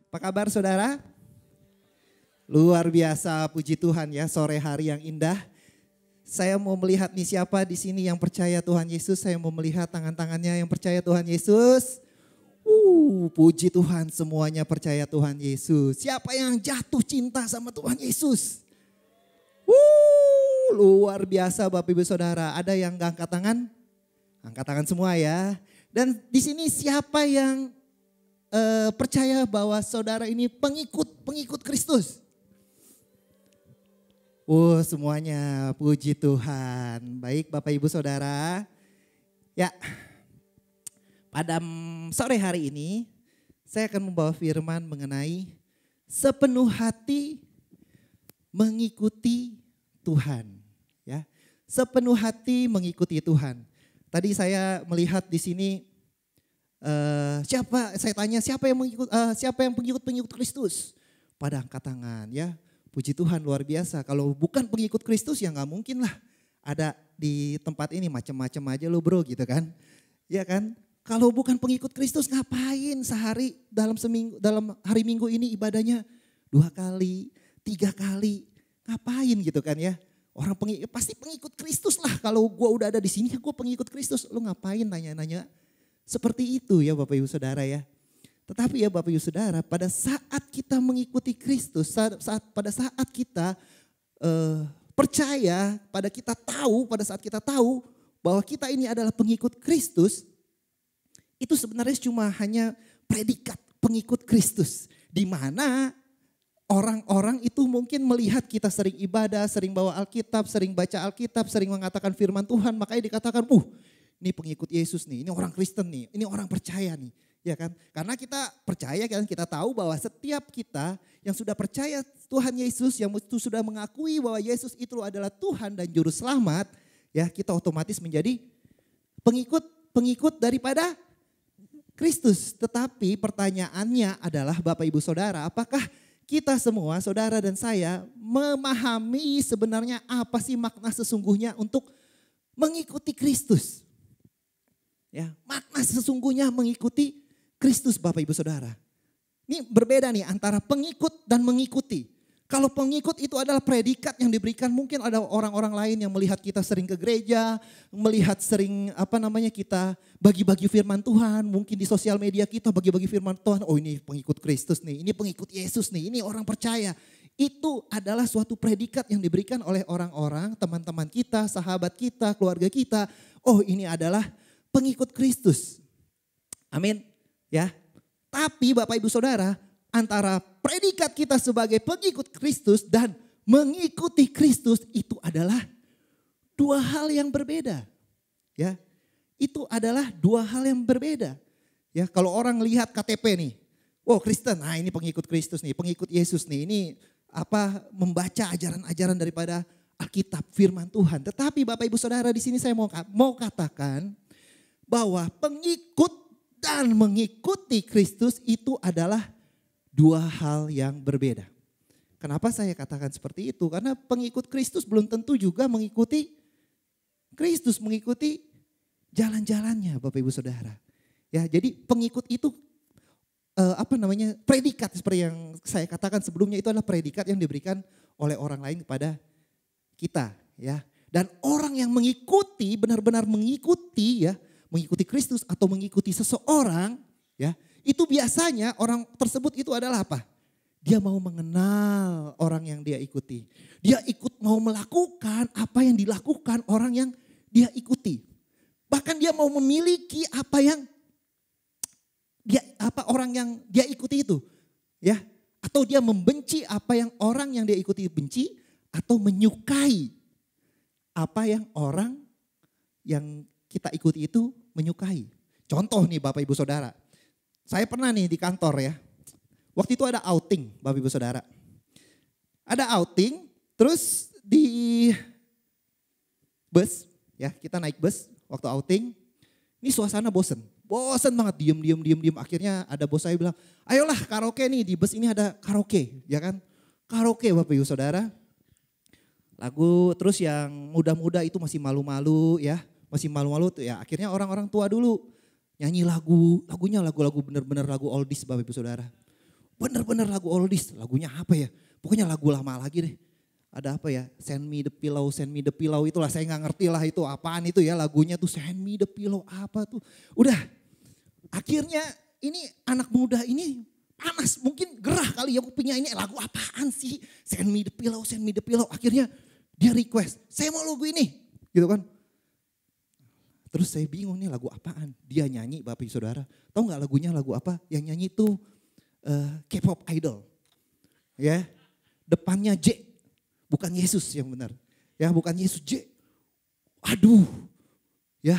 Apa kabar saudara? Luar biasa, puji Tuhan ya, sore hari yang indah. Saya mau melihat nih siapa di sini yang percaya Tuhan Yesus. Saya mau melihat tangan-tangannya yang percaya Tuhan Yesus. Puji Tuhan, semuanya percaya Tuhan Yesus. Siapa yang jatuh cinta sama Tuhan Yesus? Luar biasa Bapak Ibu Saudara. Ada yang gak angkat tangan? Angkat tangan semua ya. Dan di sini siapa yang percaya bahwa saudara ini pengikut Kristus? Semuanya puji Tuhan. Baik Bapak Ibu Saudara. Ya, pada sore hari ini saya akan membawa firman mengenai sepenuh hati mengikuti Tuhan. Ya, sepenuh hati mengikuti Tuhan. Tadi saya melihat di sini siapa yang pengikut Kristus? Pada angkat tangan ya. Puji Tuhan, luar biasa. Kalau bukan pengikut Kristus ya nggak mungkin lah ada di tempat ini, macam-macam aja lo bro gitu kan. Ya kan? Kalau bukan pengikut Kristus ngapain sehari dalam hari Minggu ini ibadahnya 2 kali, 3 kali. Ngapain gitu kan ya. Orang pasti pengikut Kristus lah. Kalau gue udah ada di sini gue pengikut Kristus. Lo ngapain nanya-nanya seperti itu ya Bapak Ibu Saudara ya. Tetapi ya Bapak Ibu Saudara, pada saat kita mengikuti Kristus, pada saat kita percaya, pada saat kita tahu bahwa kita ini adalah pengikut Kristus, itu sebenarnya cuma hanya predikat pengikut Kristus. Di mana orang-orang itu mungkin melihat kita sering ibadah, sering bawa Alkitab, sering baca Alkitab, sering mengatakan firman Tuhan, makanya dikatakan, ini pengikut Yesus nih, ini orang Kristen nih, ini orang percaya nih. Ya kan? Karena kita percaya kan, kita tahu bahwa setiap kita yang sudah percaya Tuhan Yesus, yang sudah mengakui bahwa Yesus itu adalah Tuhan dan Juru Selamat, ya kita otomatis menjadi pengikut daripada Kristus. Tetapi pertanyaannya adalah Bapak Ibu Saudara, apakah kita semua, saudara dan saya, memahami sebenarnya apa sih makna sesungguhnya untuk mengikuti Kristus? Ya, makna sesungguhnya mengikuti Kristus Bapak Ibu Saudara. Ini berbeda nih antara pengikut dan mengikuti. Kalau pengikut itu adalah predikat yang diberikan, mungkin ada orang-orang lain yang melihat kita sering ke gereja, melihat sering kita bagi-bagi firman Tuhan, mungkin di sosial media kita bagi-bagi firman Tuhan, ini pengikut Kristus nih, ini pengikut Yesus nih, ini orang percaya. Itu adalah suatu predikat yang diberikan oleh orang-orang, teman-teman kita, sahabat kita, keluarga kita. Ini adalah pengikut Kristus. Amin. Ya. Tapi Bapak Ibu Saudara, antara predikat kita sebagai pengikut Kristus dan mengikuti Kristus itu adalah 2 hal yang berbeda. Ya. Itu adalah 2 hal yang berbeda. Ya, kalau orang lihat KTP nih, Kristen, ini pengikut Kristus nih, pengikut Yesus nih, ini membaca ajaran-ajaran daripada Alkitab, firman Tuhan. Tetapi Bapak Ibu Saudara, di sini saya mau katakan bahwa pengikut dan mengikuti Kristus itu adalah 2 hal yang berbeda. Kenapa saya katakan seperti itu? Karena pengikut Kristus belum tentu juga mengikuti Kristus, mengikuti jalan-jalannya Bapak Ibu Saudara. Ya, jadi pengikut itu predikat seperti yang saya katakan sebelumnya, itu adalah predikat yang diberikan oleh orang lain kepada kita, ya. Dan orang yang mengikuti, benar-benar mengikuti ya, mengikuti Kristus atau mengikuti seseorang, ya, itu biasanya orang tersebut itu adalah apa? Dia mau mengenal orang yang dia ikuti. Dia mau melakukan apa yang dilakukan orang yang dia ikuti. Bahkan dia mau memiliki orang yang dia ikuti itu, ya. Atau dia membenci apa yang orang yang dia ikuti benci, atau menyukai apa yang orang yang kita ikuti itu menyukai. Contoh nih Bapak Ibu Saudara. Saya pernah nih di kantor ya. Waktu itu ada outing Bapak Ibu Saudara. Ada outing, terus di bus ya, kita naik bus waktu outing. Ini suasana bosen banget, diem. Akhirnya ada bos saya bilang, ayolah karaoke nih, di bus ini ada karaoke, ya kan. Karaoke Bapak Ibu Saudara. Lagu terus yang muda-muda itu masih malu-malu ya. Masih malu-malu tuh ya, akhirnya orang-orang tua dulu nyanyi lagunya lagu-lagu bener-bener lagu oldies Bapak Ibu Saudara. Bener-bener lagu oldies, lagunya apa ya? Pokoknya lagu lama lagi deh. Ada apa ya? Send me the pillow itulah, saya nggak ngerti lah itu apaan itu ya lagunya tuh, send me the pillow apa tuh. Udah, akhirnya ini anak muda ini panas, mungkin gerah kali ya kupingnya, ini lagu apaan sih? Send me the pillow. Akhirnya dia request, saya mau lagu ini, gitu kan. Terus saya bingung nih lagu apaan? Dia nyanyi Bapak Ibu Saudara. Tahu nggak lagunya lagu apa? Yang nyanyi tuh K-pop idol. Ya, depannya J. Bukan Yesus yang benar. Ya, bukan Yesus, J. Aduh. Ya,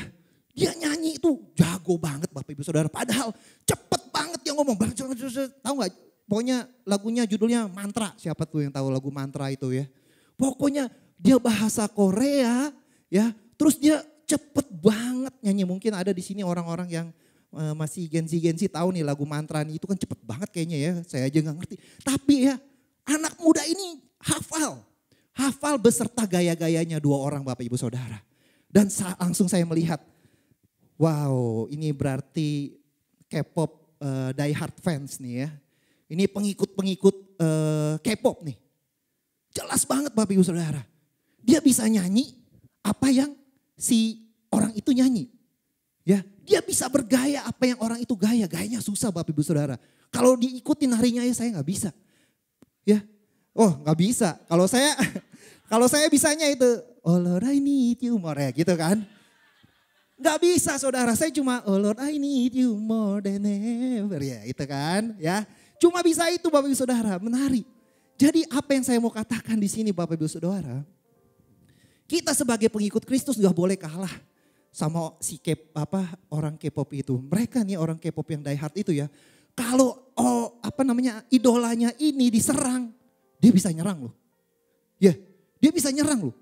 dia nyanyi itu jago banget Bapak Ibu Saudara. Padahal cepet banget dia ngomong. Tahu nggak? Pokoknya lagunya judulnya Mantra. Siapa tuh yang tahu lagu Mantra itu ya? Pokoknya dia bahasa Korea ya. Terus dia cepet banget nyanyi. Mungkin ada di sini orang-orang yang masih Gen Z tahu nih lagu Mantra nih, itu kan cepet banget kayaknya ya. Saya aja nggak ngerti. Tapi ya anak muda ini hafal beserta gaya-gayanya dua orang Bapak Ibu Saudara. Dan langsung saya melihat, wow ini berarti K-pop die hard fans nih ya. Ini pengikut-pengikut K-pop nih. Jelas banget Bapak Ibu Saudara. Dia bisa nyanyi apa yang si orang itu nyanyi. Ya, dia bisa bergaya apa yang orang itu gaya. Gayanya susah Bapak Ibu Saudara. Kalau diikutin harinya ya saya nggak bisa. Ya, oh nggak bisa. Kalau saya bisanya itu, oh Lord I need you more ya gitu kan. Nggak bisa saudara, saya cuma oh Lord I need you more than ever ya itu kan. Ya, cuma bisa itu Bapak Ibu Saudara, menari. Jadi apa yang saya mau katakan di sini Bapak Ibu Saudara, kita sebagai pengikut Kristus nggak boleh kalah sama si orang K-pop itu. Mereka nih orang K-pop yang die hard itu ya. Kalau idolanya ini diserang, dia bisa nyerang loh. Ya, dia bisa nyerang loh.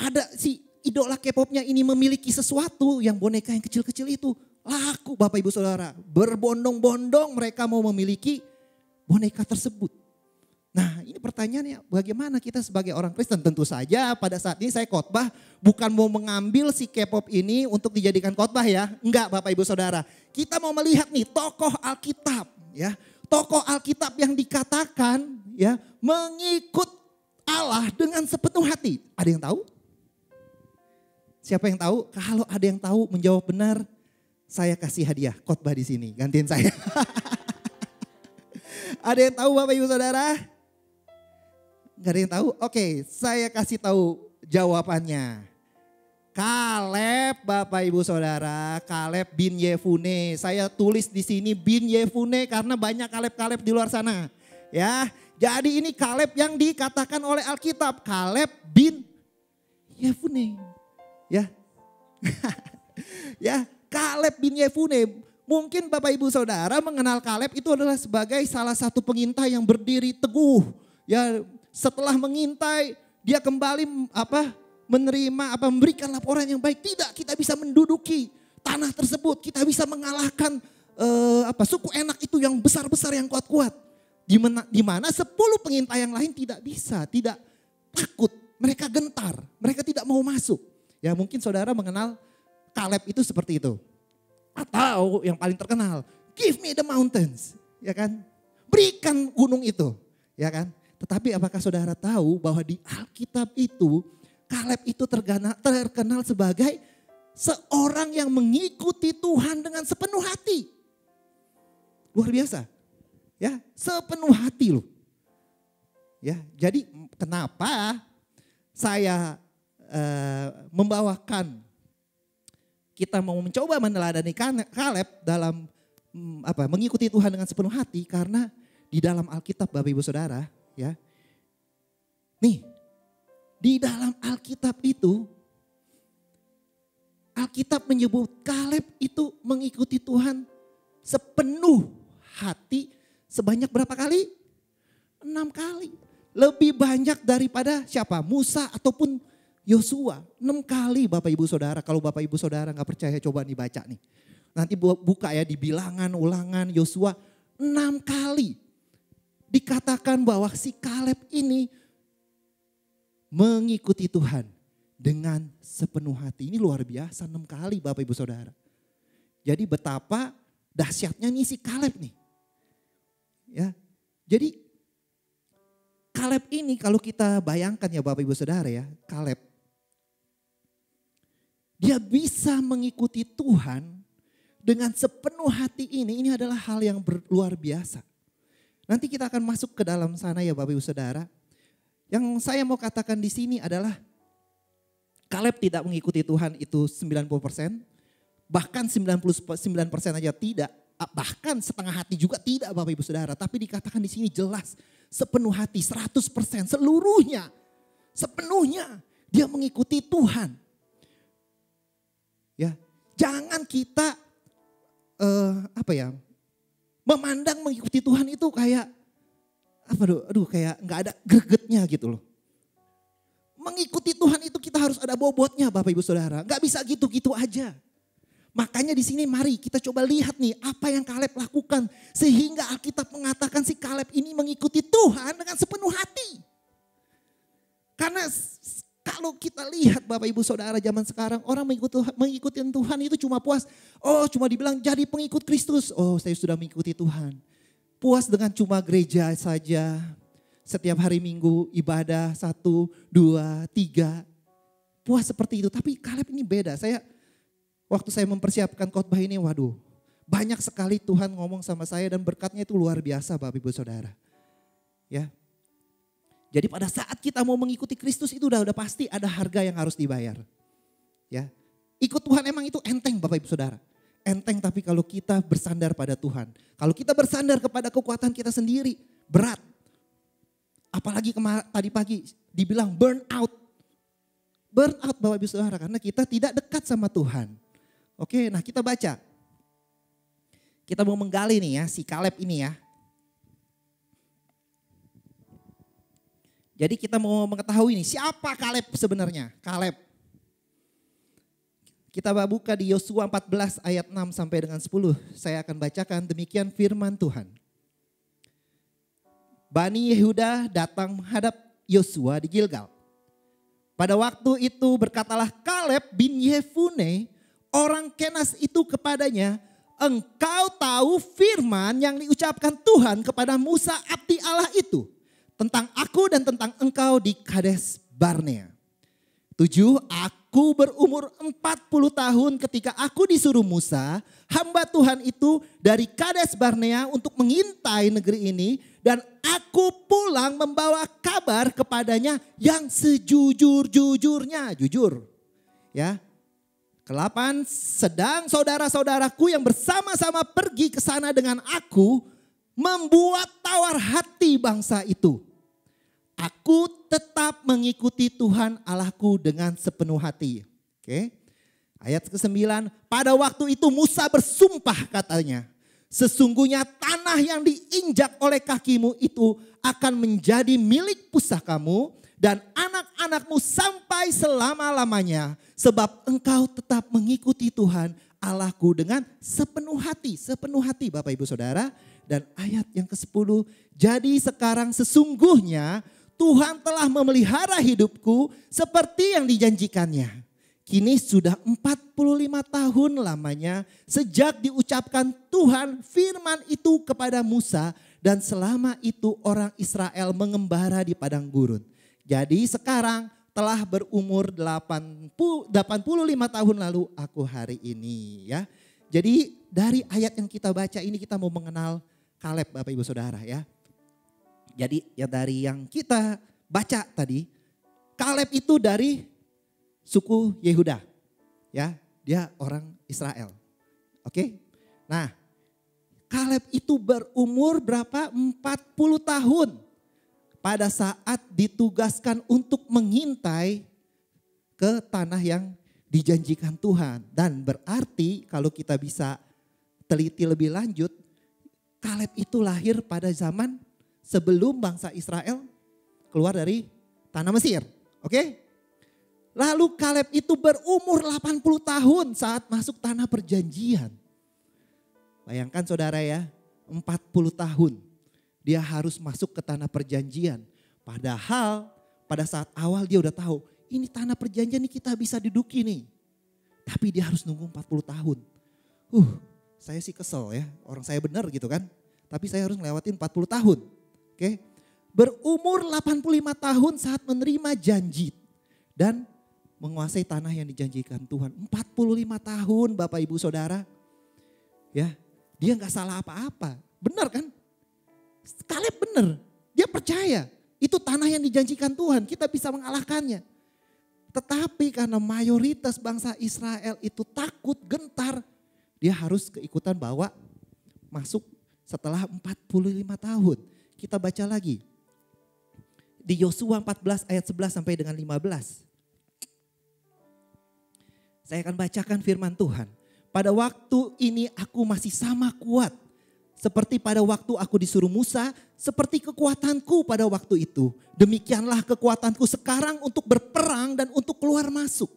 Ada si idola K-popnya ini memiliki sesuatu yang boneka yang kecil-kecil itu laku Bapak Ibu Saudara. Berbondong-bondong mereka mau memiliki boneka tersebut. Nah ini pertanyaannya, bagaimana kita sebagai orang Kristen? Tentu saja pada saat ini saya khotbah bukan mau mengambil si K-pop ini untuk dijadikan khotbah ya. Enggak Bapak Ibu Saudara. Kita mau melihat nih tokoh Alkitab ya. Tokoh Alkitab yang dikatakan ya mengikut Allah dengan sepenuh hati. Ada yang tahu? Siapa yang tahu? Kalau ada yang tahu menjawab benar, saya kasih hadiah khotbah di sini. Gantiin saya. Ada yang tahu Bapak Ibu Saudara? Gak ada yang tahu? Oke, saya kasih tahu jawabannya. Kaleb Bapak Ibu Saudara, Kaleb bin Yefune. Saya tulis di sini bin Yefune karena banyak Kaleb-Kaleb di luar sana. Ya, jadi ini Kaleb yang dikatakan oleh Alkitab, Kaleb bin Yefune. Ya. Ya, Kaleb bin Yefune. Mungkin Bapak Ibu Saudara mengenal Kaleb itu adalah sebagai salah satu pengintai yang berdiri teguh. Ya, setelah mengintai dia kembali memberikan laporan yang baik. Tidak, kita bisa menduduki tanah tersebut. Kita bisa mengalahkan suku Enak itu yang besar-besar yang kuat-kuat. Di mana 10 pengintai yang lain tidak bisa, tidak takut. Mereka gentar, mereka tidak mau masuk. Ya mungkin saudara mengenal Kaleb itu seperti itu. Atau yang paling terkenal, give me the mountains. Ya kan, berikan gunung itu. Ya kan. Tetapi apakah saudara tahu bahwa di Alkitab itu Kaleb itu terkenal sebagai seorang yang mengikuti Tuhan dengan sepenuh hati. Luar biasa. Ya, sepenuh hati loh. Ya, jadi kenapa saya membawakan kita mau mencoba meneladani Kaleb dalam mengikuti Tuhan dengan sepenuh hati, karena di dalam Alkitab Bapak Ibu Saudara, ya. Nih, di dalam Alkitab itu Alkitab menyebut Kaleb itu mengikuti Tuhan sepenuh hati sebanyak berapa kali? 6 kali. Lebih banyak daripada siapa? Musa ataupun Yosua. 6 kali Bapak Ibu Saudara. Kalau Bapak Ibu Saudara gak percaya coba nih baca nih. Nanti buka ya di Bilangan, Ulangan, Yosua. 6 kali dikatakan bahwa si Kaleb ini mengikuti Tuhan dengan sepenuh hati. Ini luar biasa 6 kali Bapak Ibu Saudara. Jadi betapa dahsyatnya nih si Kaleb nih. Ya, Jadi Kaleb ini kalau kita bayangkan ya Bapak Ibu Saudara ya, Kaleb. Dia bisa mengikuti Tuhan dengan sepenuh hati ini adalah hal yang luar biasa. Nanti kita akan masuk ke dalam sana ya Bapak Ibu Saudara. Yang saya mau katakan di sini adalah Kaleb tidak mengikuti Tuhan itu 90%, bahkan 99% aja tidak, bahkan setengah hati juga tidak Bapak Ibu Saudara. Tapi dikatakan di sini jelas sepenuh hati 100% seluruhnya, sepenuhnya dia mengikuti Tuhan. Ya, jangan kita memandang mengikuti Tuhan itu kayak kayak nggak ada gregetnya gitu loh. Mengikuti Tuhan itu kita harus ada bobotnya Bapak Ibu Saudara. Nggak bisa gitu-gitu aja. Makanya di sini mari kita coba lihat nih apa yang Kaleb lakukan. Sehingga Alkitab mengatakan si Kaleb ini mengikuti Tuhan dengan sepenuh hati. Karena kalau kita lihat Bapak Ibu Saudara zaman sekarang orang mengikuti Tuhan itu cuma puas. Oh cuma dibilang jadi pengikut Kristus. Oh saya sudah mengikuti Tuhan. Puas dengan cuma gereja saja. Setiap hari Minggu ibadah 1, 2, 3. Puas seperti itu. Tapi Kaleb ini beda. Waktu saya mempersiapkan khotbah ini, waduh. Banyak sekali Tuhan ngomong sama saya dan berkatnya itu luar biasa Bapak Ibu Saudara. Ya. Jadi pada saat kita mau mengikuti Kristus itu udah pasti ada harga yang harus dibayar. Ya. Ikut Tuhan emang itu enteng Bapak Ibu Saudara. Enteng tapi kalau kita bersandar pada Tuhan. Kalau kita bersandar kepada kekuatan kita sendiri, berat. Apalagi tadi pagi dibilang burn out. Burn out Bapak Ibu Saudara karena kita tidak dekat sama Tuhan. Oke, nah kita baca. Kita mau menggali nih ya si Kaleb ini ya. Jadi kita mau mengetahui nih siapa Kaleb sebenarnya. Kaleb. Kita buka di Yosua 14 ayat 6 sampai dengan 10. Saya akan bacakan demikian firman Tuhan. Bani Yehuda datang menghadap Yosua di Gilgal. Pada waktu itu berkatalah Kaleb bin Yefune orang Kenas itu kepadanya, engkau tahu firman yang diucapkan Tuhan kepada Musa abdi Allah itu tentang aku dan tentang engkau di Kades Barnea. 7. Aku berumur 40 tahun ketika aku disuruh Musa, hamba Tuhan itu dari Kades Barnea untuk mengintai negeri ini. Dan aku pulang membawa kabar kepadanya yang sejujur-jujurnya. Jujur. Ya. Ke-8, sedang saudara-saudaraku yang bersama-sama pergi ke sana dengan aku membuat tawar hati bangsa itu. Aku tetap mengikuti Tuhan Allahku dengan sepenuh hati. Oke. Ayat ke-9, pada waktu itu Musa bersumpah katanya. Sesungguhnya tanah yang diinjak oleh kakimu itu akan menjadi milik pusakamu dan anak-anakmu sampai selama-lamanya. Sebab engkau tetap mengikuti Tuhan Allahku dengan sepenuh hati. Sepenuh hati Bapak Ibu Saudara. Dan ayat yang ke-10. Jadi sekarang sesungguhnya Tuhan telah memelihara hidupku seperti yang dijanjikannya. Kini sudah 45 tahun lamanya sejak diucapkan Tuhan firman itu kepada Musa. Dan selama itu orang Israel mengembara di padang gurun. Jadi sekarang telah berumur 85 tahun lalu aku hari ini ya. Jadi dari ayat yang kita baca ini kita mau mengenal Kaleb Bapak Ibu Saudara ya. Jadi ya dari yang kita baca tadi, Kaleb itu dari suku Yehuda. Ya, dia orang Israel. Oke. Nah, Kaleb itu berumur berapa? 40 tahun. Pada saat ditugaskan untuk mengintai ke tanah yang dijanjikan Tuhan. Dan berarti kalau kita bisa teliti lebih lanjut, Kaleb itu lahir pada zaman sebelum bangsa Israel keluar dari tanah Mesir. Oke? Lalu Kaleb itu berumur 80 tahun saat masuk tanah perjanjian. Bayangkan saudara ya, 40 tahun dia harus masuk ke tanah perjanjian. Padahal pada saat awal dia udah tahu, ini tanah perjanjian ini kita bisa duduki nih. Tapi dia harus nunggu 40 tahun. Saya sih kesel ya, orang saya benar gitu kan. Tapi saya harus ngelewatin 40 tahun. Oke. Berumur 85 tahun saat menerima janji dan menguasai tanah yang dijanjikan Tuhan. 45 tahun Bapak Ibu Saudara. Ya, dia nggak salah apa-apa. Benar kan? Kaleb benar. Dia percaya itu tanah yang dijanjikan Tuhan, kita bisa mengalahkannya. Tetapi karena mayoritas bangsa Israel itu takut, gentar, dia harus keikutan bawa masuk setelah 45 tahun. Kita baca lagi. Di Yosua 14 ayat 11 sampai dengan 15. Saya akan bacakan firman Tuhan. Pada waktu ini aku masih sama kuat. Seperti pada waktu aku disuruh Musa, seperti kekuatanku pada waktu itu. Demikianlah kekuatanku sekarang untuk berperang dan untuk keluar masuk.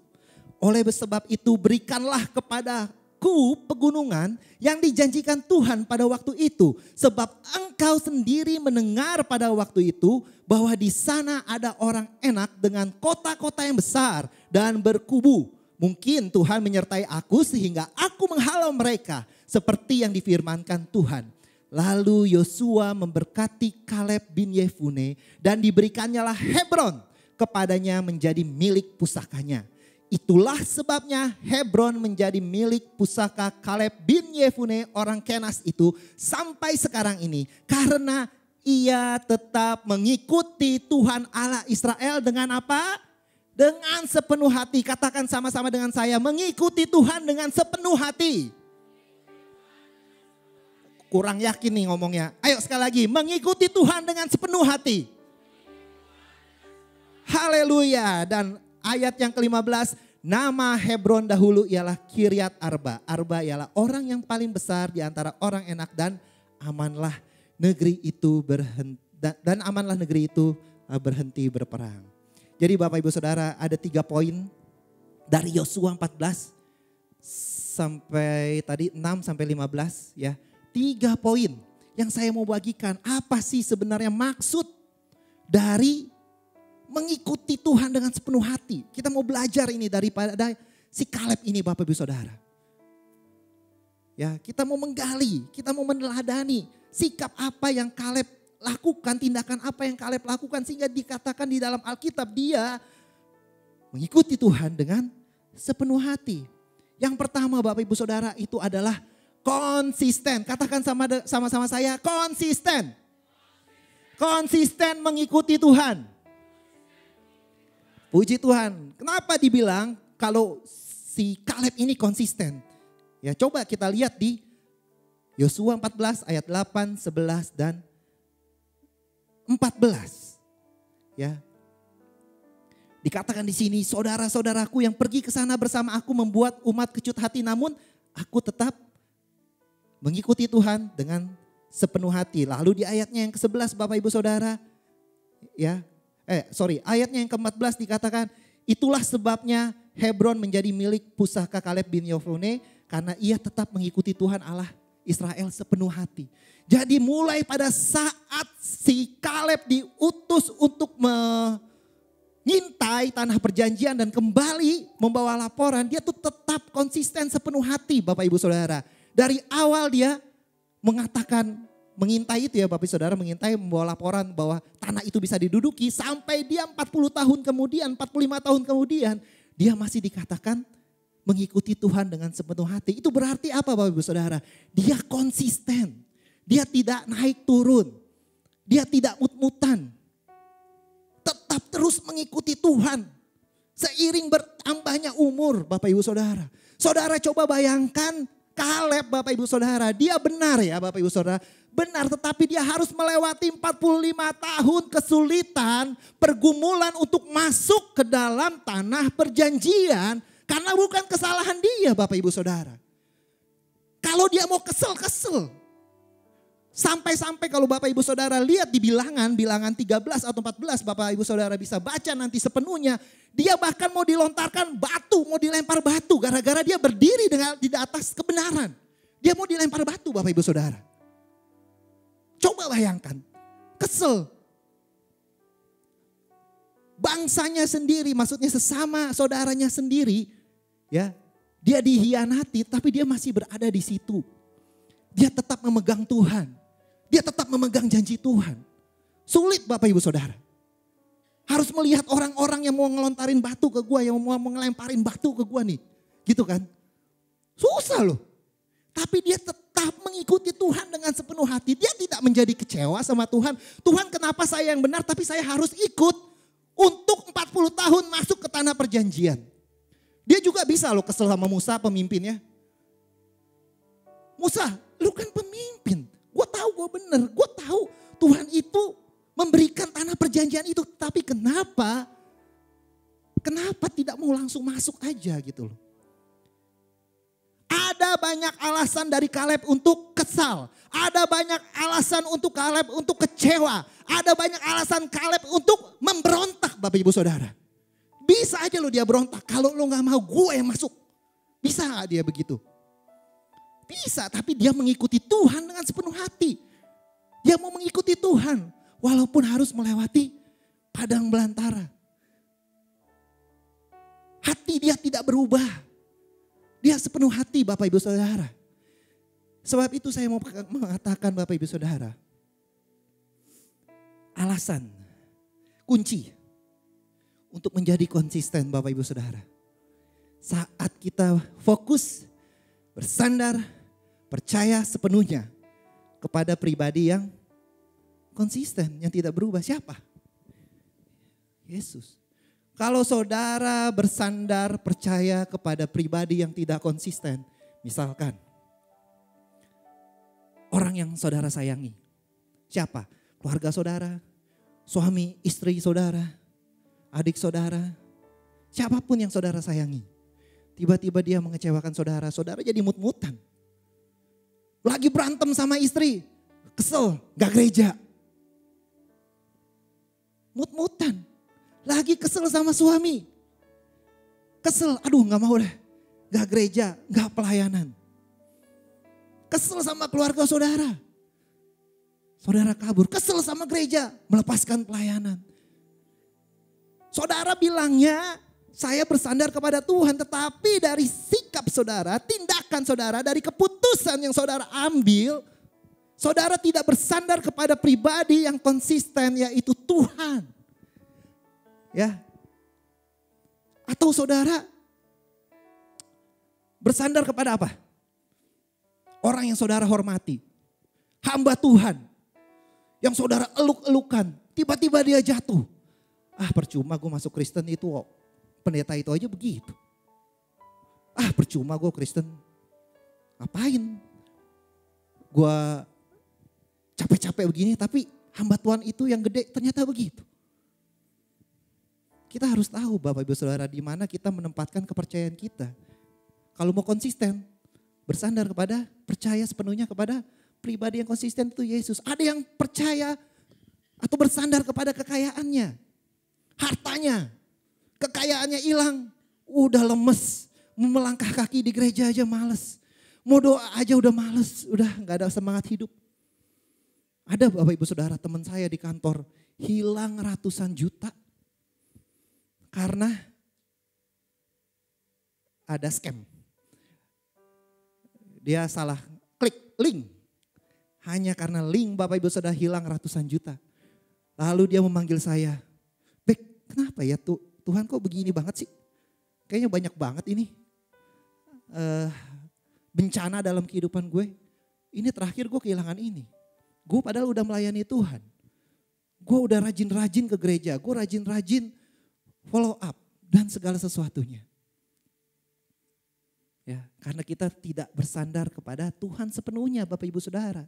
Oleh sebab itu berikanlah kepadaku pegunungan yang dijanjikan Tuhan pada waktu itu. Sebab engkau sendiri mendengar pada waktu itu bahwa di sana ada orang enak dengan kota-kota yang besar dan berkubu. Mungkin Tuhan menyertai aku sehingga aku menghalau mereka seperti yang difirmankan Tuhan. Lalu Yosua memberkati Kaleb bin Yefune dan diberikannya Hebron kepadanya menjadi milik pusakanya. Itulah sebabnya Hebron menjadi milik pusaka Kaleb bin Yefune orang Kenas itu sampai sekarang ini. Karena ia tetap mengikuti Tuhan Allah Israel dengan apa? Dengan sepenuh hati. Katakan sama-sama dengan saya, mengikuti Tuhan dengan sepenuh hati. Kurang yakin nih ngomongnya. Ayo sekali lagi, mengikuti Tuhan dengan sepenuh hati. Haleluya. Dan ayat yang ke-15, nama Hebron dahulu ialah Kiryat Arba. Arba ialah orang yang paling besar di antara orang enak dan amanlah negeri itu berhenti berperang. Jadi Bapak Ibu Saudara, ada 3 poin dari Yosua 14 sampai tadi 6 sampai 15 ya. 3 poin yang saya mau bagikan. Apa sih sebenarnya maksud dari mengikuti Tuhan dengan sepenuh hati? Kita mau belajar ini daripada si Kaleb ini Bapak Ibu Saudara. Ya, kita mau menggali, kita mau meneladani sikap apa yang Kaleb lakukan, tindakan apa yang Kaleb lakukan sehingga dikatakan di dalam Alkitab dia mengikuti Tuhan dengan sepenuh hati. Yang pertama Bapak Ibu Saudara itu adalah konsisten. Katakan sama-sama saya, konsisten. Konsisten mengikuti Tuhan. Puji Tuhan. Kenapa dibilang kalau si Kaleb ini konsisten? Ya, coba kita lihat di Yosua 14 ayat 8, 11 dan 14. Ya. Dikatakan di sini, saudara-saudaraku yang pergi ke sana bersama aku membuat umat kecut hati, namun aku tetap mengikuti Tuhan dengan sepenuh hati. Lalu di ayatnya yang ke-11 Bapak Ibu Saudara, ya. Ayatnya yang ke-14 dikatakan, itulah sebabnya Hebron menjadi milik pusaka Kaleb bin Yefune karena ia tetap mengikuti Tuhan Allah Israel sepenuh hati. Jadi mulai pada saat si Kaleb diutus untuk mengintai tanah perjanjian dan kembali membawa laporan, dia tuh tetap konsisten sepenuh hati Bapak Ibu Saudara. Dari awal dia mengatakan, mengintai itu ya Bapak Ibu Saudara, mengintai membawa laporan bahwa tanah itu bisa diduduki sampai dia 40 tahun kemudian, 45 tahun kemudian, dia masih dikatakan mengikuti Tuhan dengan sepenuh hati. Itu berarti apa Bapak Ibu Saudara? Dia konsisten. Dia tidak naik turun. Dia tidak mut-mutan. Tetap terus mengikuti Tuhan. Seiring bertambahnya umur Bapak Ibu Saudara. Saudara coba bayangkan Kaleb Bapak Ibu Saudara. Dia benar ya Bapak Ibu Saudara. Benar, tetapi dia harus melewati 45 tahun kesulitan, pergumulan untuk masuk ke dalam tanah perjanjian. Karena bukan kesalahan dia Bapak Ibu Saudara. Kalau dia mau kesel. Sampai-sampai kalau Bapak Ibu Saudara lihat di bilangan 13 atau 14 Bapak Ibu Saudara bisa baca nanti sepenuhnya. Dia bahkan mau dilontarkan batu, mau dilempar batu gara-gara dia berdiri di atas kebenaran. Dia mau dilempar batu Bapak Ibu Saudara. Coba bayangkan, kesel. Bangsanya sendiri, maksudnya sesama saudaranya sendiri, ya, dia dihianati tapi dia masih berada di situ. Dia tetap memegang Tuhan. Dia tetap memegang janji Tuhan. Sulit Bapak Ibu Saudara. Harus melihat orang-orang yang mau ngelontarin batu ke gua, yang mau ngelemparin batu ke gua nih. Gitu kan. Susah loh. Tapi dia tetap mengikuti Tuhan dengan sepenuh hati. Dia tidak menjadi kecewa sama Tuhan. Tuhan, kenapa saya yang benar tapi saya harus ikut untuk 40 tahun masuk ke tanah perjanjian. Dia juga bisa loh kesel sama Musa pemimpinnya. Musa, lu kan pemimpin. Gue tahu gue benar. Gue tahu Tuhan itu memberikan tanah perjanjian itu. Tapi kenapa tidak mau langsung masuk aja gitu loh. Ada banyak alasan dari Kaleb untuk kesal. Ada banyak alasan untuk Kaleb untuk kecewa. Ada banyak alasan Kaleb untuk memberontak Bapak Ibu Saudara. Bisa aja loh dia berontak. Kalau lo gak mau gue yang masuk. Bisa gak dia begitu? Bisa, tapi dia mengikuti Tuhan dengan sepenuh hati. Dia mau mengikuti Tuhan. Walaupun harus melewati padang belantara. Hati dia tidak berubah. Dia sepenuh hati Bapak Ibu Saudara. Sebab itu saya mau mengatakan Bapak Ibu Saudara. Alasan, kunci untuk menjadi konsisten Bapak Ibu Saudara. Saat kita fokus, bersandar, percaya sepenuhnya kepada pribadi yang konsisten, yang tidak berubah. Siapa? Yesus. Kalau saudara bersandar percaya kepada pribadi yang tidak konsisten. Misalkan orang yang saudara sayangi. Siapa? Keluarga saudara, suami, istri saudara, adik saudara. Siapapun yang saudara sayangi. Tiba-tiba dia mengecewakan saudara. Saudara jadi mut-mutan. Lagi berantem sama istri. Kesel, gak gereja. Mut-mutan. Lagi kesel sama suami. Kesel, aduh gak mau deh. Gak gereja, gak pelayanan. Kesel sama keluarga saudara. Saudara kabur, kesel sama gereja, melepaskan pelayanan. Saudara bilangnya, saya bersandar kepada Tuhan. Tetapi dari sikap saudara, tindakan saudara, dari keputusan yang saudara ambil. Saudara tidak bersandar kepada pribadi yang konsisten, yaitu Tuhan. Ya, atau saudara bersandar kepada apa? Orang yang saudara hormati, hamba Tuhan, yang saudara eluk-elukan, tiba-tiba dia jatuh. Ah percuma gue masuk Kristen itu, pendeta itu aja begitu. Ah percuma gue Kristen, ngapain? Gue capek-capek begini tapi hamba Tuhan itu yang gede ternyata begitu. Kita harus tahu Bapak Ibu Saudara di mana kita menempatkan kepercayaan kita. Kalau mau konsisten, bersandar kepada, percaya sepenuhnya kepada pribadi yang konsisten itu Yesus. Ada yang percaya atau bersandar kepada kekayaannya, hartanya, kekayaannya hilang, udah lemes, mau melangkah kaki di gereja aja males, mau doa aja udah males, udah gak ada semangat hidup. Ada Bapak Ibu Saudara teman saya di kantor hilang ratusan juta. Karena ada scam. Dia salah klik link. Hanya karena link Bapak Ibu Saudara hilang ratusan juta. Lalu dia memanggil saya. Bek, kenapa ya Tuhan kok begini banget sih? Kayaknya banyak banget ini. Bencana dalam kehidupan gue. Ini terakhir gue kehilangan ini. Gue padahal udah melayani Tuhan. Gue udah rajin-rajin ke gereja. Gue rajin-rajin follow up dan segala sesuatunya. Ya, karena kita tidak bersandar kepada Tuhan sepenuhnya Bapak Ibu Saudara.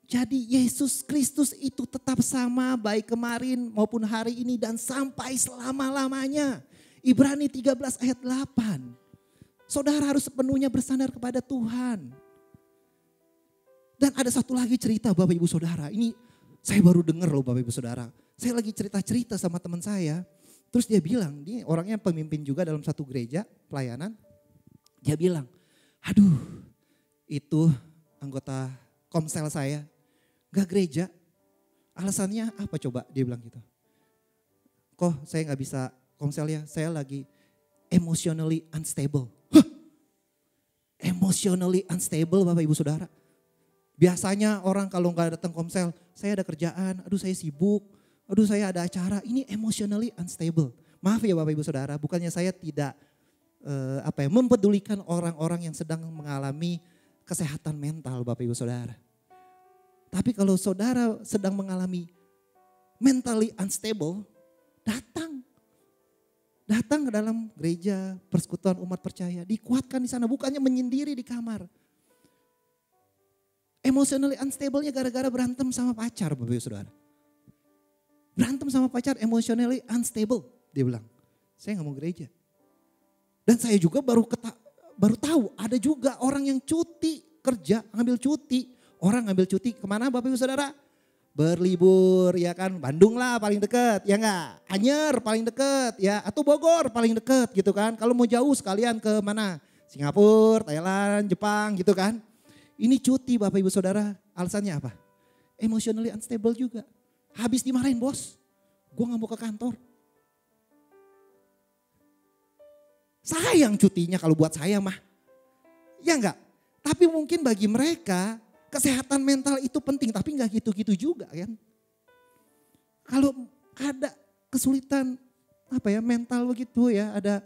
Jadi Yesus Kristus itu tetap sama baik kemarin maupun hari ini dan sampai selama-lamanya. Ibrani 13 ayat 8. Saudara harus sepenuhnya bersandar kepada Tuhan. Dan ada satu lagi cerita Bapak Ibu Saudara. Ini saya baru dengar loh Bapak Ibu Saudara. Saya lagi cerita-cerita sama teman saya. Terus dia bilang, dia orangnya pemimpin juga dalam satu gereja pelayanan. Dia bilang, aduh itu anggota komsel saya gak gereja. Alasannya apa coba dia bilang gitu. Kok saya gak bisa komsel ya, saya lagi emotionally unstable. Huh? Emotionally unstable Bapak Ibu Saudara. Biasanya orang kalau nggak datang komsel, saya ada kerjaan, aduh saya sibuk, aduh saya ada acara. Ini emotionally unstable. Maaf ya Bapak Ibu Saudara, bukannya saya tidak mempedulikan orang-orang yang sedang mengalami kesehatan mental Bapak Ibu Saudara. Tapi kalau saudara sedang mengalami mentally unstable, datang ke dalam gereja, persekutuan umat percaya, dikuatkan di sana, bukannya menyendiri di kamar. Emotionally unstable-nya gara-gara berantem sama pacar Bapak Ibu Saudara. Berantem sama pacar emotionally unstable, dia bilang. Saya gak mau gereja. Dan saya juga baru tahu ada juga orang yang cuti kerja, ngambil cuti. Orang ngambil cuti kemana Bapak Ibu Saudara? Berlibur ya kan, Bandung lah paling deket ya enggak, Anyer paling deket ya, atau Bogor paling deket gitu kan. Kalau mau jauh sekalian ke mana? Singapura, Thailand, Jepang gitu kan. Ini cuti Bapak Ibu Saudara, alasannya apa? Emotionally unstable juga. Habis dimarahin bos, gue gak mau ke kantor. Sayang cutinya kalau buat saya mah. Ya enggak, tapi mungkin bagi mereka kesehatan mental itu penting, tapi nggak gitu-gitu juga kan. Kalau ada kesulitan mental begitu ya, ada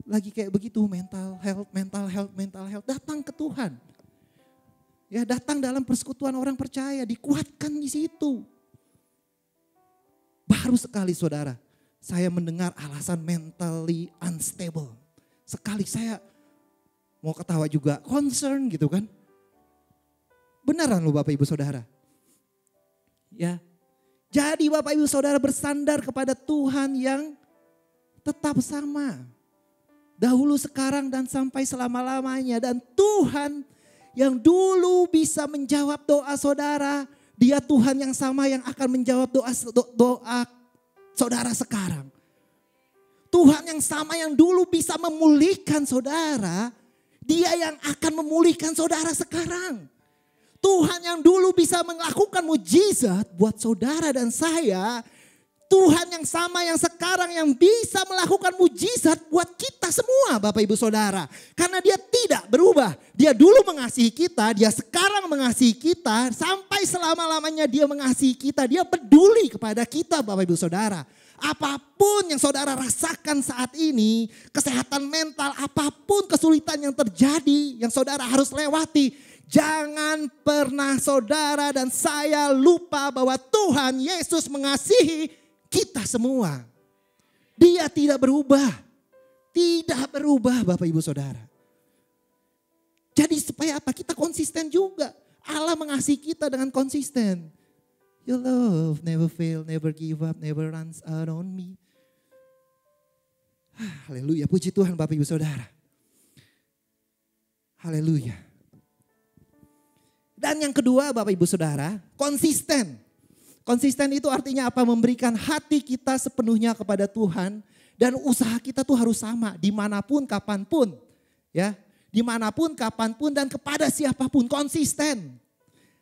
lagi kayak begitu mental health, datang ke Tuhan. Ya datang dalam persekutuan orang percaya, dikuatkan di situ. Baru sekali saudara, saya mendengar alasan mentally unstable. Sekali saya mau ketawa juga, concern gitu kan. Beneran loh Bapak Ibu Saudara. Ya. Jadi Bapak Ibu Saudara bersandar kepada Tuhan yang tetap sama. Dahulu, sekarang, dan sampai selama-lamanya. Dan Tuhan yang dulu bisa menjawab doa saudara. Dia Tuhan yang sama yang akan menjawab doa saudara sekarang. Tuhan yang sama yang dulu bisa memulihkan saudara. Dia yang akan memulihkan saudara sekarang. Tuhan yang dulu bisa melakukan mujizat buat saudara dan saya. Tuhan yang sama yang sekarang yang bisa melakukan mujizat buat kita semua Bapak Ibu Saudara. Karena dia tidak berubah. Dia dulu mengasihi kita, dia sekarang mengasihi kita. Sampai selama-lamanya dia mengasihi kita. Dia peduli kepada kita Bapak Ibu Saudara. Apapun yang saudara rasakan saat ini, kesehatan mental, apapun kesulitan yang terjadi, yang saudara harus lewati, jangan pernah saudara dan saya lupa bahwa Tuhan Yesus mengasihi kita semua. Dia tidak berubah. Tidak berubah Bapak Ibu Saudara. Jadi supaya apa? Kita konsisten juga. Allah mengasihi kita dengan konsisten. Your love never fail, never give up, never runs out on me. Haleluya, puji Tuhan Bapak Ibu Saudara. Haleluya. Dan yang kedua Bapak Ibu Saudara, konsisten. Konsisten itu artinya apa? Memberikan hati kita sepenuhnya kepada Tuhan. Dan usaha kita tuh harus sama, dimanapun, kapanpun. Ya, dimanapun, kapanpun, dan kepada siapapun, konsisten.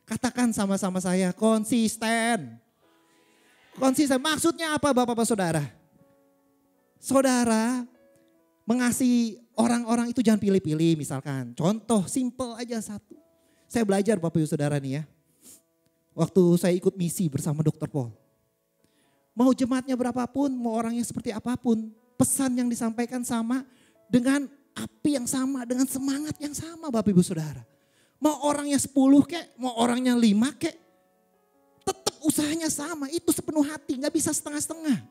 Katakan sama-sama saya, konsisten. Konsisten, maksudnya apa Bapak-Bapak Saudara? Saudara mengasihi orang-orang itu jangan pilih-pilih misalkan. Contoh simple aja satu. Saya belajar Bapak Ibu Saudara nih ya. Waktu saya ikut misi bersama Dr. Paul. Mau jemaatnya berapapun, mau orangnya seperti apapun. Pesan yang disampaikan sama dengan api yang sama, dengan semangat yang sama Bapak Ibu Saudara. Mau orangnya 10 kek, mau orangnya 5 kek. Tetap usahanya sama, itu sepenuh hati, gak bisa setengah-setengah.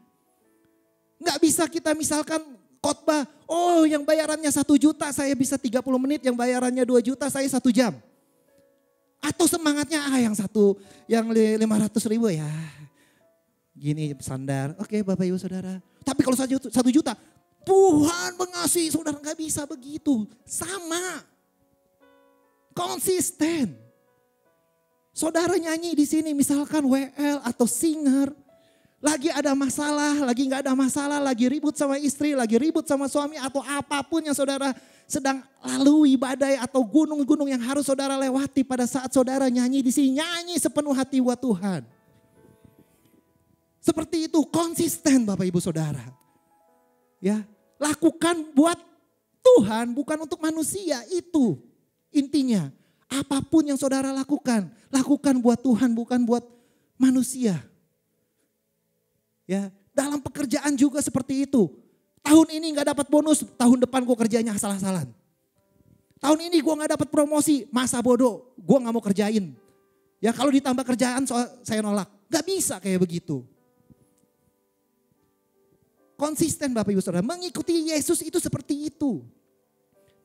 Gak bisa kita misalkan khotbah, oh yang bayarannya 1 juta saya bisa 30 menit, yang bayarannya 2 juta saya 1 jam. Atau semangatnya yang 500 ribu ya. Gini sandar, oke Bapak Ibu Saudara. Tapi kalau 1 juta, Tuhan mengasihi saudara, gak bisa begitu. Sama. Konsisten. Saudara nyanyi di sini misalkan WL atau singer. Lagi ada masalah, lagi gak ada masalah, lagi ribut sama istri, lagi ribut sama suami atau apapun yang saudara sedang lalui, badai atau gunung-gunung yang harus saudara lewati pada saat saudara nyanyi di sini. Nyanyi sepenuh hati buat Tuhan. Seperti itu konsisten Bapak Ibu Saudara. Ya, lakukan buat Tuhan bukan untuk manusia, itu intinya. Apapun yang saudara lakukan, lakukan buat Tuhan bukan buat manusia. Ya, dalam pekerjaan juga seperti itu. Tahun ini gak dapat bonus, tahun depan gue kerjanya asal-asalan. Tahun ini gue gak dapat promosi, masa bodoh, gue gak mau kerjain. Ya kalau ditambah kerjaan saya nolak. Gak bisa kayak begitu. Konsisten Bapak Ibu Saudara, mengikuti Yesus itu seperti itu.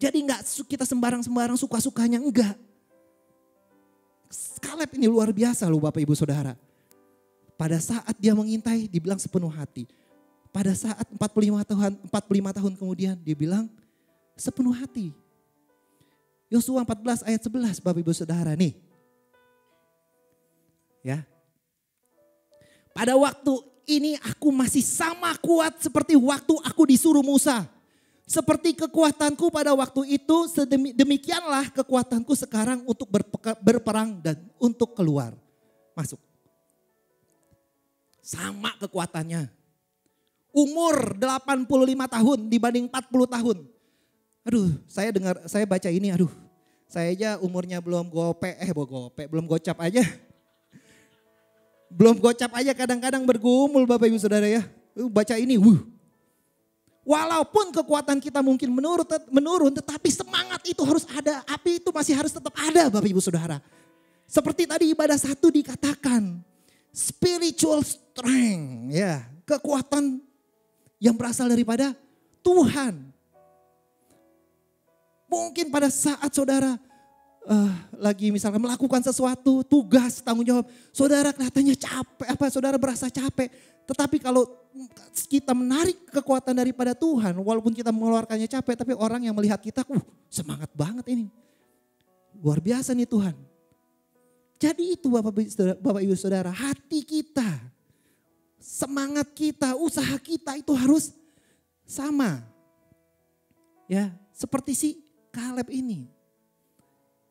Jadi gak kita sembarang-sembarang suka-sukanya, enggak. Kaleb ini luar biasa loh Bapak Ibu Saudara. Pada saat dia mengintai dibilang sepenuh hati. Pada saat 45 tahun kemudian dia bilang sepenuh hati. Yosua 14 ayat 11 Bapak Ibu Saudara nih. Ya. Pada waktu ini aku masih sama kuat seperti waktu aku disuruh Musa. Seperti kekuatanku pada waktu itu, demikianlah kekuatanku sekarang untuk berperang dan untuk keluar. Masuk. Sama kekuatannya. Umur 85 tahun dibanding 40 tahun. Aduh, saya baca ini, saya aja umurnya belum belum gocap aja. Belum gocap aja kadang-kadang bergumul Bapak Ibu Saudara ya. Baca ini, walaupun kekuatan kita mungkin menurun, tetapi semangat itu harus ada. Api itu masih harus tetap ada Bapak Ibu Saudara. Seperti tadi ibadah 1 dikatakan, spiritual strength, ya, kekuatan yang berasal daripada Tuhan. Mungkin pada saat saudara lagi misalnya melakukan sesuatu, tugas, tanggung jawab, saudara kelihatannya capek, saudara berasa capek. Tetapi kalau kita menarik kekuatan daripada Tuhan, walaupun kita mengeluarkannya capek, tapi orang yang melihat kita, semangat banget ini. Luar biasa nih Tuhan. Jadi itu Bapak Ibu Saudara, hati kita, semangat kita, usaha kita itu harus sama. Ya, seperti si Kaleb ini.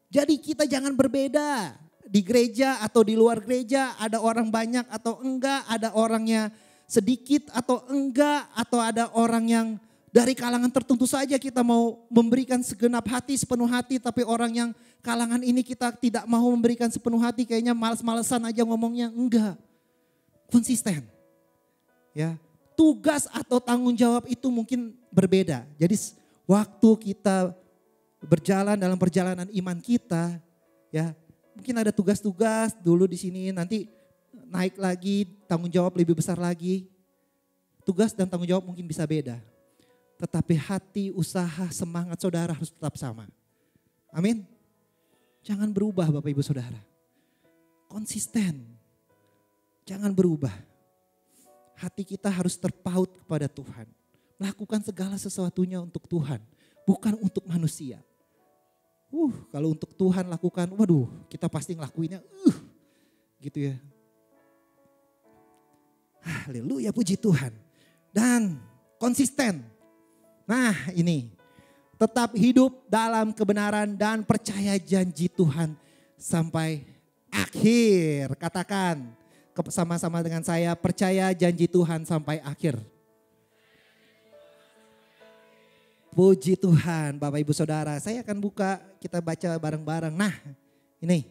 Jadi kita jangan berbeda di gereja atau di luar gereja, ada orang banyak atau enggak, ada orangnya sedikit atau enggak, atau ada orang yang dari kalangan tertentu saja kita mau memberikan segenap hati, sepenuh hati, tapi orang yang kalangan ini kita tidak mau memberikan sepenuh hati, kayaknya males-malesan aja ngomongnya, enggak. Konsisten. Ya, tugas atau tanggung jawab itu mungkin berbeda. Jadi waktu kita berjalan dalam perjalanan iman kita, ya mungkin ada tugas-tugas dulu di sini, nanti naik lagi, tanggung jawab lebih besar lagi. Tugas dan tanggung jawab mungkin bisa beda. Tetapi hati, usaha, semangat saudara harus tetap sama. Amin. Jangan berubah Bapak Ibu Saudara. Konsisten. Jangan berubah. Hati kita harus terpaut kepada Tuhan. Melakukan segala sesuatunya untuk Tuhan. Bukan untuk manusia. Kalau untuk Tuhan lakukan, kita pasti ngelakuinnya. Gitu ya. Haleluya, puji Tuhan. Dan konsisten. Nah ini, tetap hidup dalam kebenaran dan percaya janji Tuhan sampai akhir. Katakan sama-sama dengan saya, percaya janji Tuhan sampai akhir. Puji Tuhan Bapak Ibu Saudara, saya akan buka, kita baca bareng-bareng. Nah ini,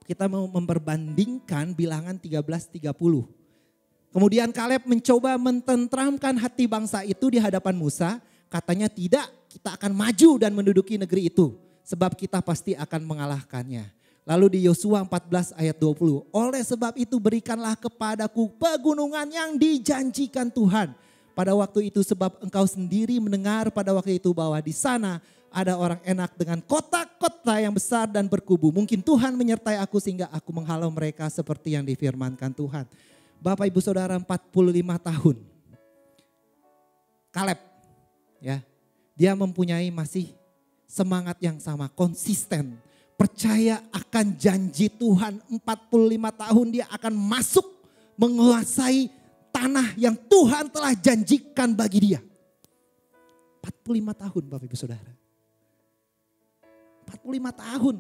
kita mau memperbandingkan Bilangan 13:30. Kemudian Kaleb mencoba mententramkan hati bangsa itu di hadapan Musa. Katanya tidak, kita akan maju dan menduduki negeri itu. Sebab kita pasti akan mengalahkannya. Lalu di Yosua 14 ayat 20. Oleh sebab itu berikanlah kepadaku pegunungan yang dijanjikan Tuhan. Pada waktu itu sebab engkau sendiri mendengar pada waktu itu bahwa di sana ada orang enak dengan kota-kota yang besar dan berkubu. Mungkin Tuhan menyertai aku sehingga aku menghalau mereka seperti yang difirmankan Tuhan. Bapak Ibu Saudara 45 tahun. Kaleb, ya, dia mempunyai masih semangat yang sama, konsisten. Percaya akan janji Tuhan, 45 tahun dia akan masuk menguasai tanah yang Tuhan telah janjikan bagi dia. 45 tahun Bapak Ibu Saudara. 45 tahun.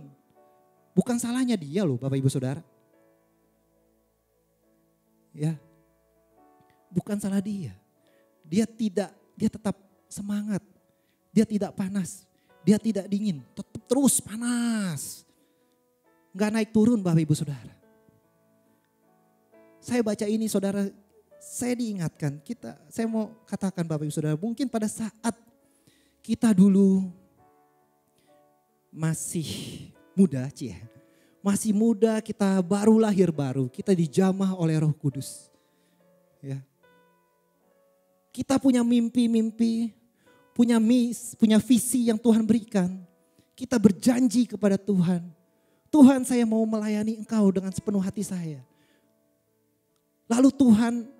Bukan salahnya dia loh Bapak Ibu Saudara. Ya, bukan salah dia. Dia tetap semangat. Dia tidak panas. Dia tidak dingin, tetap terus panas. Enggak naik turun Bapak Ibu Saudara. Saya baca ini saudara, saya diingatkan, saya mau katakan Bapak Ibu Saudara, mungkin pada saat kita dulu masih muda, masih muda, kita baru lahir baru, kita dijamah oleh Roh Kudus. Ya. Kita punya mimpi-mimpi, punya visi yang Tuhan berikan. Kita berjanji kepada Tuhan, Tuhan saya mau melayani Engkau dengan sepenuh hati saya. Lalu Tuhan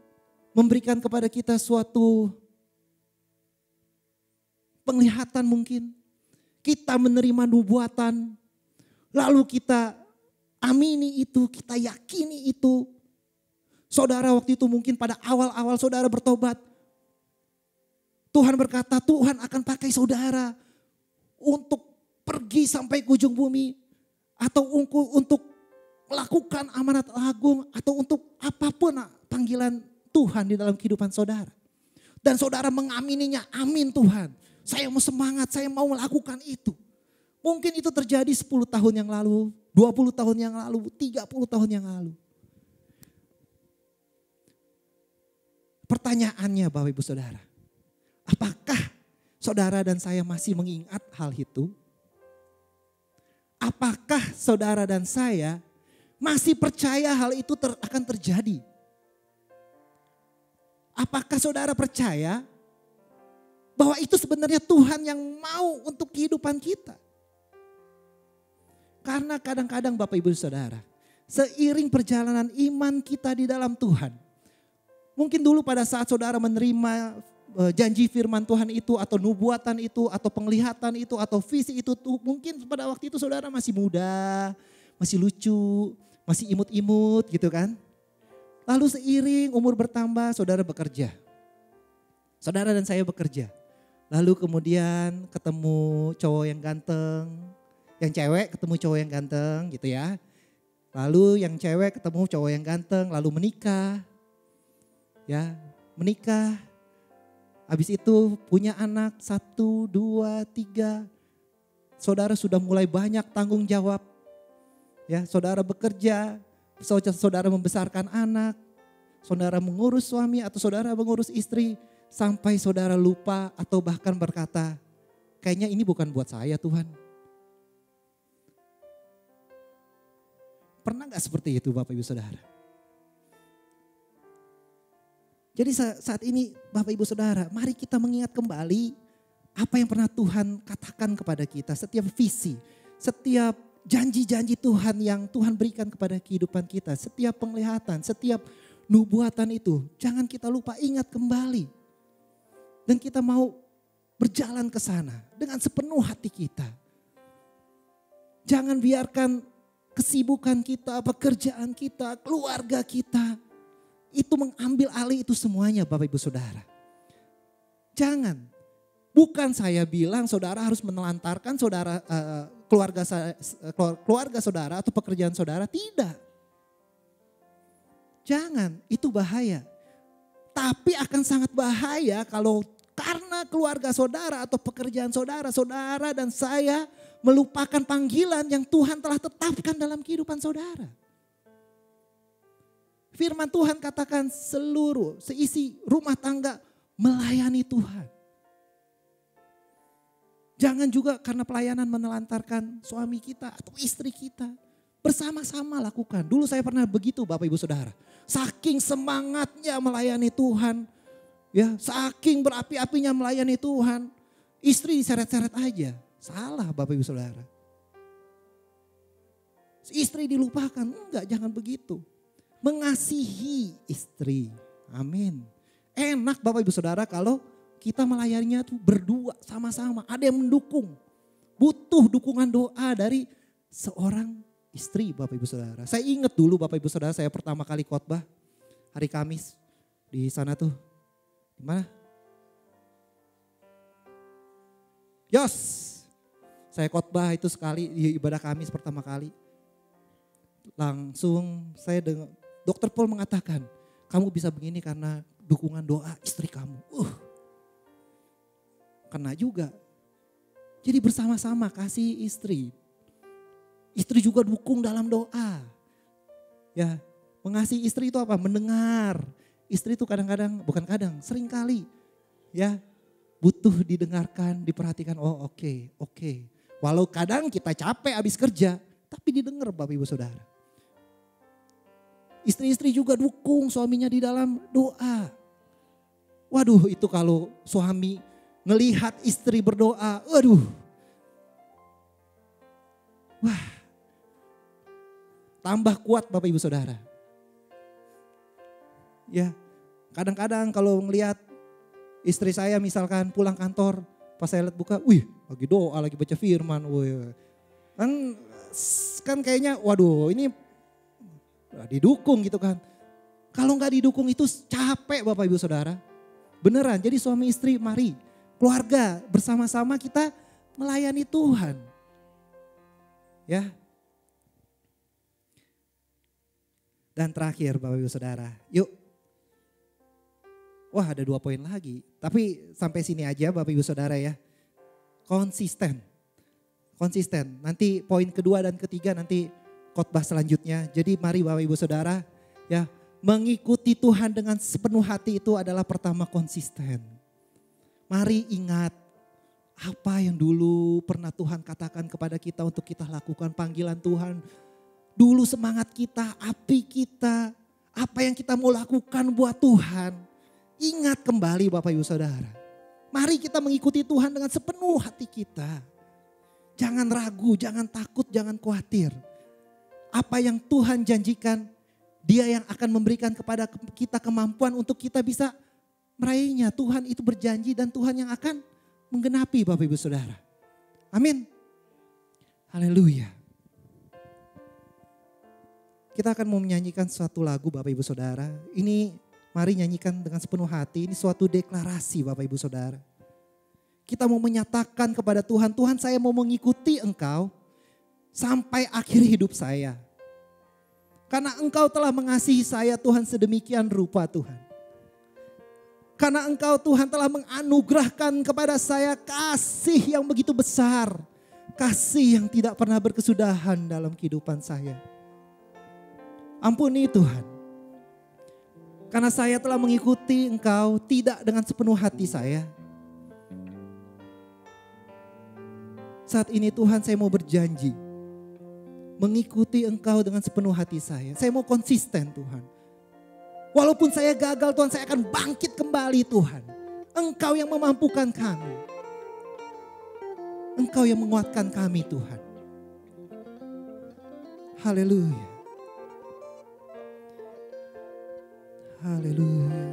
memberikan kepada kita suatu penglihatan mungkin. Kita menerima nubuatan. Lalu kita amini itu, kita yakini itu. Saudara waktu itu mungkin pada awal-awal saudara bertobat. Tuhan berkata Tuhan akan pakai saudara untuk pergi sampai ke ujung bumi. Atau untuk melakukan amanat agung atau untuk apapun panggilan Tuhan di dalam kehidupan saudara. Dan saudara mengamininya, amin Tuhan. Saya mau semangat, saya mau melakukan itu. Mungkin itu terjadi 10 tahun yang lalu, 20 tahun yang lalu, 30 tahun yang lalu. Pertanyaannya Bapak Ibu Saudara, apakah saudara dan saya masih mengingat hal itu? Apakah saudara dan saya masih percaya hal itu akan terjadi? Apakah saudara percaya bahwa itu sebenarnya Tuhan yang mau untuk kehidupan kita? Karena kadang-kadang Bapak Ibu Saudara, seiring perjalanan iman kita di dalam Tuhan. Mungkin dulu pada saat saudara menerima janji firman Tuhan itu atau nubuatan itu atau penglihatan itu atau visi itu, mungkin pada waktu itu saudara masih muda, masih lucu, masih imut-imut gitu kan. Lalu seiring umur bertambah saudara bekerja. Saudara dan saya bekerja. Lalu kemudian ketemu cowok yang ganteng. Yang cewek ketemu cowok yang ganteng gitu ya. Lalu yang cewek ketemu cowok yang ganteng lalu menikah. Ya, menikah. Habis itu punya anak 1, 2, 3. Saudara sudah mulai banyak tanggung jawab. Ya, saudara bekerja, saudara membesarkan anak, saudara mengurus suami atau saudara mengurus istri. Sampai saudara lupa atau bahkan berkata, kayaknya ini bukan buat saya Tuhan. Pernah gak seperti itu Bapak Ibu Saudara? Jadi saat ini Bapak Ibu Saudara, mari kita mengingat kembali apa yang pernah Tuhan katakan kepada kita. Setiap visi, setiap janji-janji Tuhan yang Tuhan berikan kepada kehidupan kita. Setiap penglihatan, setiap nubuatan itu. Jangan kita lupa ingat kembali. Dan kita mau berjalan ke sana dengan sepenuh hati kita. Jangan biarkan kesibukan kita, pekerjaan kita, keluarga kita. Itu mengambil alih itu semuanya Bapak Ibu Saudara. Jangan. Bukan saya bilang saudara harus menelantarkan keluarga saudara atau pekerjaan saudara. Tidak. Jangan, itu bahaya. Tapi akan sangat bahaya kalau karena keluarga saudara atau pekerjaan saudara, saudara dan saya melupakan panggilan yang Tuhan telah tetapkan dalam kehidupan saudara. Firman Tuhan katakan seisi rumah tangga melayani Tuhan. Jangan juga karena pelayanan menelantarkan suami kita atau istri kita. Bersama-sama lakukan. Dulu saya pernah begitu Bapak Ibu Saudara. Saking semangatnya melayani Tuhan. Ya, saking berapi-apinya melayani Tuhan. Istri diseret-seret aja. Salah Bapak Ibu Saudara. Istri dilupakan. Enggak, jangan begitu. Mengasihi istri. Amin. Enak Bapak Ibu Saudara kalau kita melayaninya tuh berdua sama-sama. Ada yang mendukung. Butuh dukungan doa dari seorang istri Bapak Ibu Saudara. Saya ingat dulu Bapak Ibu Saudara, saya pertama kali khotbah hari Kamis di sana tuh. Di mana? Yos. Saya khotbah itu sekali di ibadah Kamis pertama kali. Langsung saya dengar Dokter Paul mengatakan, kamu bisa begini karena dukungan doa istri kamu. Kena juga. Jadi bersama-sama kasih istri. Istri juga dukung dalam doa. Ya, mengasihi istri itu apa? Mendengar. Istri itu kadang-kadang, bukan kadang, sering kali ya butuh didengarkan, diperhatikan. Oh oke. Walau kadang kita capek habis kerja, tapi didengar Bapak Ibu Saudara. Istri-istri juga dukung suaminya di dalam doa. Waduh, itu kalau suami ngelihat istri berdoa, waduh. Wah. Tambah kuat Bapak Ibu Saudara. Ya, kadang-kadang kalau ngelihat istri saya misalkan pulang kantor, pas saya lihat buka, wih lagi doa, lagi baca firman. Wih. Kan kayaknya waduh ini didukung gitu kan. Kalau nggak didukung itu capek Bapak Ibu Saudara. Beneran, jadi suami istri mari keluarga bersama-sama kita melayani Tuhan. Ya. Dan terakhir Bapak Ibu Saudara, yuk. Wah ada 2 poin lagi, tapi sampai sini aja Bapak Ibu Saudara ya. Konsisten. Nanti poin kedua dan ketiga nanti khotbah selanjutnya. Jadi mari Bapak Ibu Saudara ya, mengikuti Tuhan dengan sepenuh hati itu adalah pertama konsisten. Mari ingat apa yang dulu pernah Tuhan katakan kepada kita untuk kita lakukan, panggilan Tuhan. Dulu semangat kita, api kita, apa yang kita mau lakukan buat Tuhan. Ingat kembali Bapak Ibu Saudara. Mari kita mengikuti Tuhan dengan sepenuh hati kita. Jangan ragu, jangan takut, jangan khawatir. Apa yang Tuhan janjikan, Dia yang akan memberikan kepada kita kemampuan untuk kita bisa meraihnya. Tuhan itu berjanji dan Tuhan yang akan menggenapi Bapak Ibu Saudara. Amin. Haleluya. Kita akan mau menyanyikan suatu lagu Bapak Ibu Saudara. Ini mari nyanyikan dengan sepenuh hati. Ini suatu deklarasi Bapak Ibu Saudara. Kita mau menyatakan kepada Tuhan, Tuhan saya mau mengikuti Engkau sampai akhir hidup saya. Karena Engkau telah mengasihi saya Tuhan sedemikian rupa Tuhan. Karena Engkau Tuhan telah menganugerahkan kepada saya kasih yang begitu besar. Kasih yang tidak pernah berkesudahan dalam kehidupan saya. Ampuni Tuhan. Karena saya telah mengikuti Engkau tidak dengan sepenuh hati saya. Saat ini Tuhan saya mau berjanji. Mengikuti Engkau dengan sepenuh hati saya. Saya mau konsisten Tuhan. Walaupun saya gagal Tuhan, saya akan bangkit kembali Tuhan. Engkau yang memampukan kami. Engkau yang menguatkan kami Tuhan. Haleluya. Haleluya.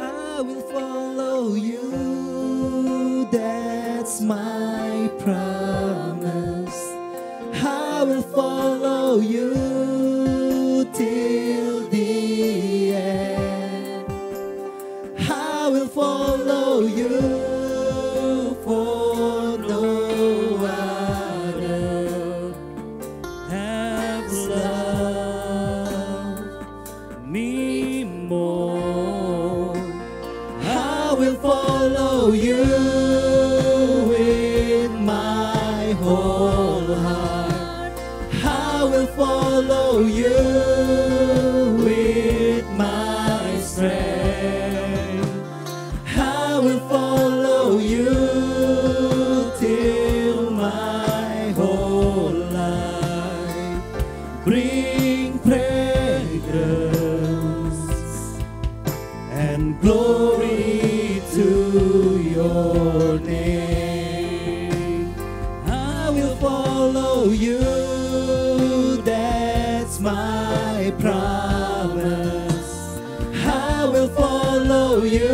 I will follow you, that's my promise. I will follow you till the end. I will follow you for no other has loved me more. I will follow you with my whole heart. I will follow you with my strength. I will follow you till my whole life bring fragrance and glory to your name. I will follow you, that's my promise. I will follow you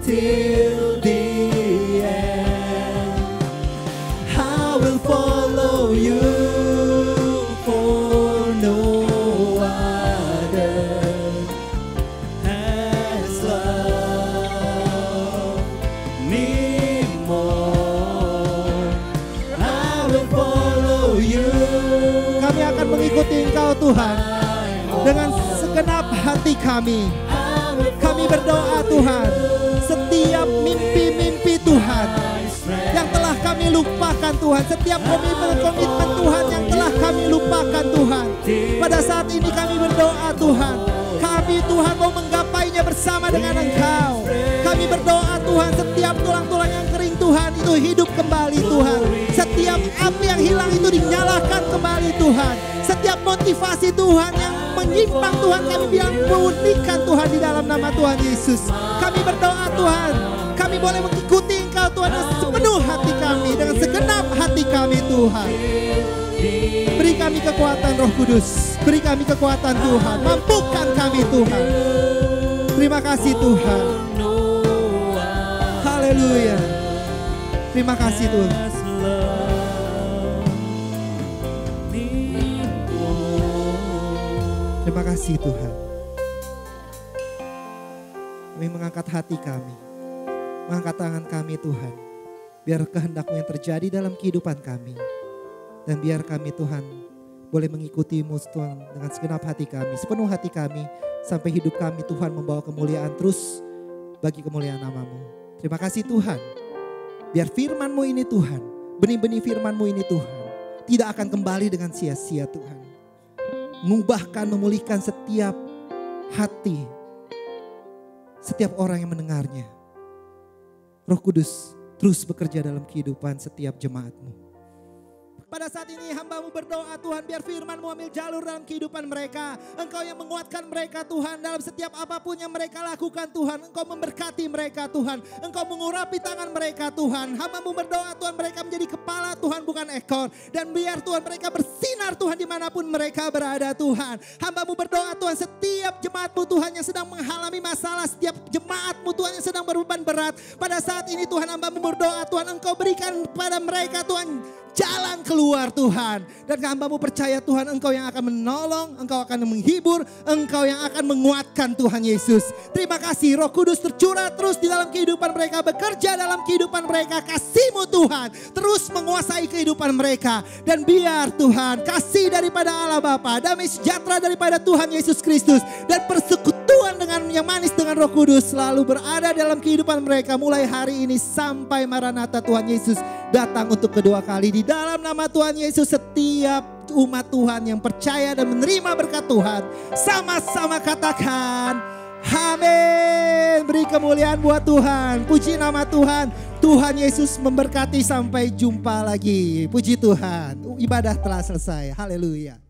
till the end. I will follow you for no other has loved me more. I will follow you. Kami akan mengikuti Engkau Tuhan dengan segenap hati kami. Kami berdoa Tuhan, setiap mimpi-mimpi Tuhan yang telah kami lupakan Tuhan, setiap komitmen Tuhan yang telah kami lupakan Tuhan, pada saat ini kami berdoa Tuhan, kami Tuhan mau menggapainya bersama dengan Engkau. Kami berdoa Tuhan, setiap tulang-tulang yang kering Tuhan itu hidup kembali Tuhan. Setiap api yang hilang itu dinyalakan kembali Tuhan. Setiap motivasi Tuhan yang menyimpang Tuhan, kami bilang pulihkan Tuhan di dalam nama Tuhan Yesus. Kami berdoa Tuhan, kami boleh mengikuti Engkau Tuhan dengan sepenuh hati kami, dengan segenap hati kami Tuhan. Beri kami kekuatan Roh Kudus, beri kami kekuatan Tuhan, mampukan kami Tuhan. Terima kasih Tuhan. Haleluya. Terima kasih Tuhan. Terima kasih Tuhan. Kami mengangkat hati kami, mengangkat tangan kami Tuhan. Biar kehendak-Mu yang terjadi dalam kehidupan kami. Dan biar kami Tuhan boleh mengikuti-Mu Tuhan dengan segenap hati kami, sepenuh hati kami. Sampai hidup kami Tuhan membawa kemuliaan terus bagi kemuliaan nama-Mu. Terima kasih Tuhan. Biar firman-Mu ini Tuhan, benih-benih firman-Mu ini Tuhan, tidak akan kembali dengan sia-sia Tuhan. Mengubahkan, memulihkan setiap hati, setiap orang yang mendengarnya. Roh Kudus terus bekerja dalam kehidupan setiap jemaat-Mu. Pada saat ini hamba-Mu berdoa Tuhan, biar firman-Mu ambil jalur dalam kehidupan mereka. Engkau yang menguatkan mereka Tuhan, dalam setiap apapun yang mereka lakukan Tuhan. Engkau memberkati mereka Tuhan, Engkau mengurapi tangan mereka Tuhan. Hamba-Mu berdoa Tuhan, mereka menjadi kepala Tuhan, bukan ekor. Dan biar Tuhan mereka bersinar Tuhan dimanapun mereka berada Tuhan. Hamba-Mu berdoa Tuhan, setiap jemaat-Mu Tuhan yang sedang mengalami masalah, setiap jemaat-Mu Tuhan yang sedang berbeban berat. Pada saat ini Tuhan, hamba-Mu berdoa Tuhan, Engkau berikan pada mereka Tuhan jalan keluar Tuhan. Dan hamba-Mu percaya Tuhan, Engkau yang akan menolong, Engkau akan menghibur, Engkau yang akan menguatkan Tuhan Yesus. Terima kasih Roh Kudus tercurah terus di dalam kehidupan mereka, bekerja dalam kehidupan mereka. Kasih-Mu Tuhan terus menguasai kehidupan mereka. Dan biar Tuhan kasih daripada Allah Bapa, damai sejahtera daripada Tuhan Yesus Kristus, dan persekutuan dengan yang manis dengan Roh Kudus selalu berada dalam kehidupan mereka mulai hari ini sampai Maranatha Tuhan Yesus datang untuk kedua kali. Di dalam nama Tuhan Yesus, setiap umat Tuhan yang percaya dan menerima berkat Tuhan, sama-sama katakan amin. Beri kemuliaan buat Tuhan, puji nama Tuhan. Tuhan Yesus memberkati, sampai jumpa lagi. Puji Tuhan, ibadah telah selesai. Haleluya.